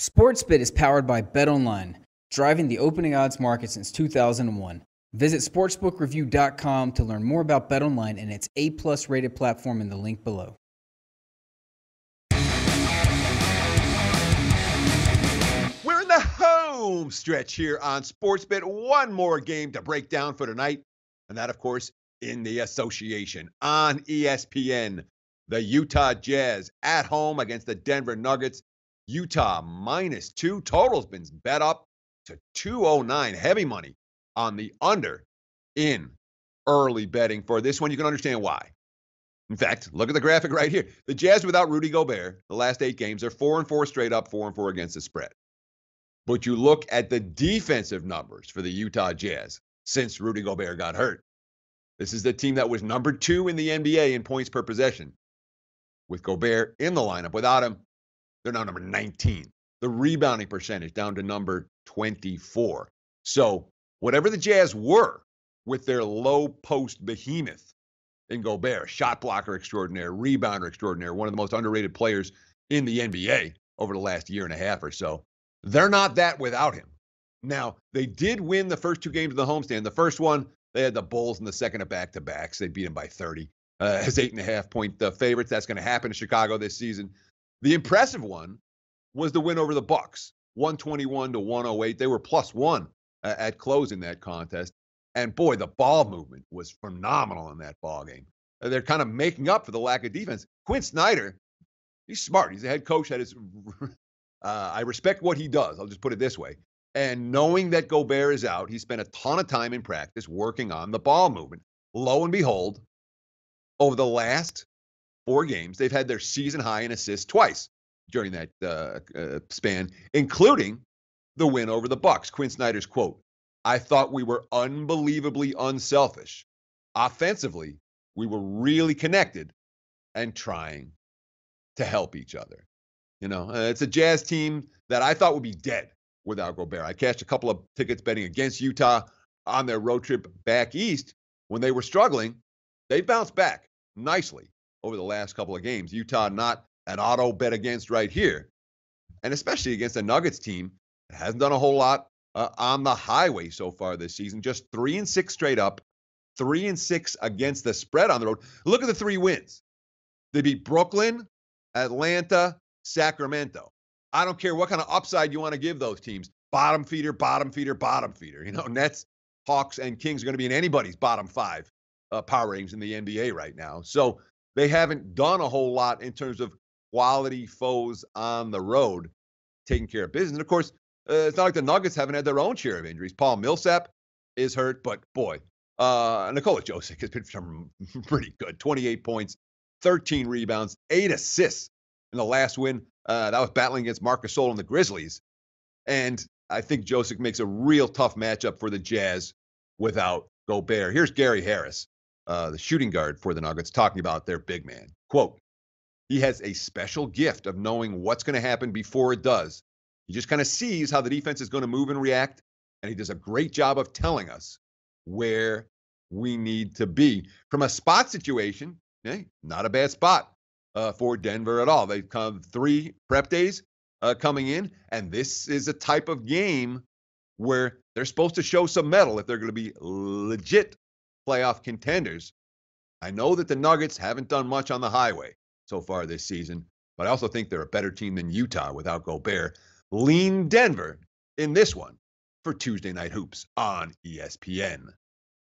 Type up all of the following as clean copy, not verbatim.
Sportsbet is powered by BetOnline, driving the opening odds market since 2001. Visit sportsbookreview.com to learn more about BetOnline and its A+ rated platform in the link below. We're in the home stretch here on Sportsbet. One more game to break down for tonight, and that, of course, in the association on ESPN. The Utah Jazz at home against the Denver Nuggets. Utah -2. Total's been bet up to 209. Heavy money on the under in early betting for this one. You can understand why. In fact, look at the graphic right here. The Jazz without Rudy Gobert, the last 8 games, they're 4-4 straight up, 4-4 against the spread. But you look at the defensive numbers for the Utah Jazz since Rudy Gobert got hurt. This is the team that was number 2 in the NBA in points per possession. With Gobert in the lineup, without him, they're now number 19. The rebounding percentage down to number 24. So whatever the Jazz were with their low post behemoth in Gobert, shot blocker extraordinaire, rebounder extraordinaire, one of the most underrated players in the NBA over the last year and a half or so, they're not that without him. Now, they did win the first 2 games of the homestand. The first one, they had the Bulls in the second of back-to-backs. They beat them by 30 as 8.5-point favorites. That's going to happen in Chicago this season. The impressive one was the win over the Bucks, 121-108. They were +1 at closing that contest. And boy, the ball movement was phenomenal in that ball game. They're kind of making up for the lack of defense. Quinn Snyder, he's smart. He's a head coach that is I respect what he does. I'll just put it this way. And knowing that Gobert is out, he spent a ton of time in practice working on the ball movement. Lo and behold, over the last 4 games, they've had their season high in assists twice during that span, including the win over the Bucks. Quinn Snyder's quote, "I thought we were unbelievably unselfish. Offensively, we were really connected and trying to help each other." You know, it's a Jazz team that I thought would be dead without Gobert. I cashed a couple of tickets betting against Utah on their road trip back east when they were struggling. They bounced back nicely over the last couple of games. Utah not an auto bet against right here, and especially against a Nuggets team that hasn't done a whole lot on the highway so far this season. Just 3-6 straight up, 3-6 against the spread on the road. Look at the 3 wins. They beat Brooklyn, Atlanta, Sacramento. I don't care what kind of upside you want to give those teams. Bottom feeder, bottom feeder, bottom feeder. You know, Nets, Hawks, and Kings are going to be in anybody's bottom 5 power ratings in the NBA right now. So they haven't done a whole lot in terms of quality foes on the road, taking care of business. And of course, it's not like the Nuggets haven't had their own share of injuries. Paul Millsap is hurt, but boy, Nikola Jokic has been pretty good. 28 points, 13 rebounds, 8 assists in the last win. That was battling against Marc Gasol and the Grizzlies. And I think Jokic makes a real tough matchup for the Jazz without Gobert. Here's Gary Harris, the shooting guard for the Nuggets, talking about their big man. Quote, "He has a special gift of knowing what's going to happen before it does. He just kind of sees how the defense is going to move and react, and he does a great job of telling us where we need to be." From a spot situation, not a bad spot for Denver at all. They come 3 prep days coming in, and this is a type of game where they're supposed to show some mettle if they're going to be legit playoff contenders. I know that the Nuggets haven't done much on the highway so far this season, but I also think they're a better team than Utah without Gobert. Lean Denver in this one for Tuesday Night Hoops on ESPN.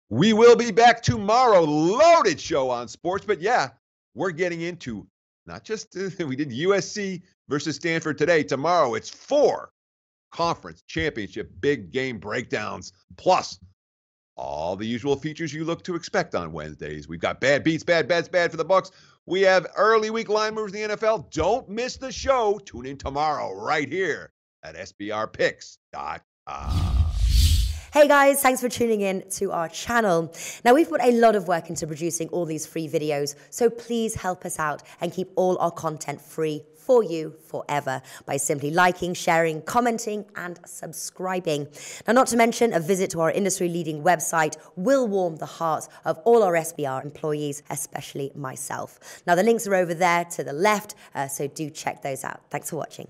We will be back tomorrow. Loaded show on sports, but yeah, we're getting into not just, we did USC versus Stanford today. Tomorrow, it's 4 conference championship big game breakdowns, plus all the usual features you look to expect on Wednesdays. We've got bad beats, bad bets, bad for the Bucks. We have early week line moves in the NFL. Don't miss the show. Tune in tomorrow right here at SBRpicks.com. Hey guys, thanks for tuning in to our channel. Now, we've put a lot of work into producing all these free videos, so please help us out and keep all our content free for you forever by simply liking, sharing, commenting, and subscribing. Now, not to mention, a visit to our industry-leading website will warm the hearts of all our SBR employees, especially myself. Now, the links are over there to the left, so do check those out. Thanks for watching.